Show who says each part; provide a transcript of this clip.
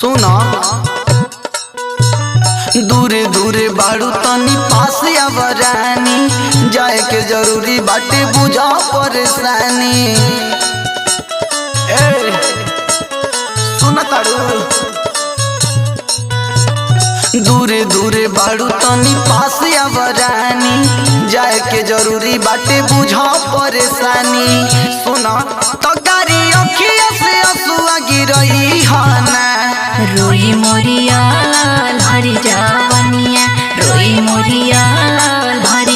Speaker 1: सुना दूरे दूरे बाड़ू तनी पास आवरानी जाए के जरूरी बाटे बुझा परेशानी। सुना ताड़ू दूरे दूरे बाड़ू तनी पास आवरानी जाए के जरूरी बाटे बुझा परेशानी। सुना तो गाड़ी अखिया से आंसुआ गिरही हाना
Speaker 2: रोई मोरिया हरी जावनिया रोई मोरिया हरी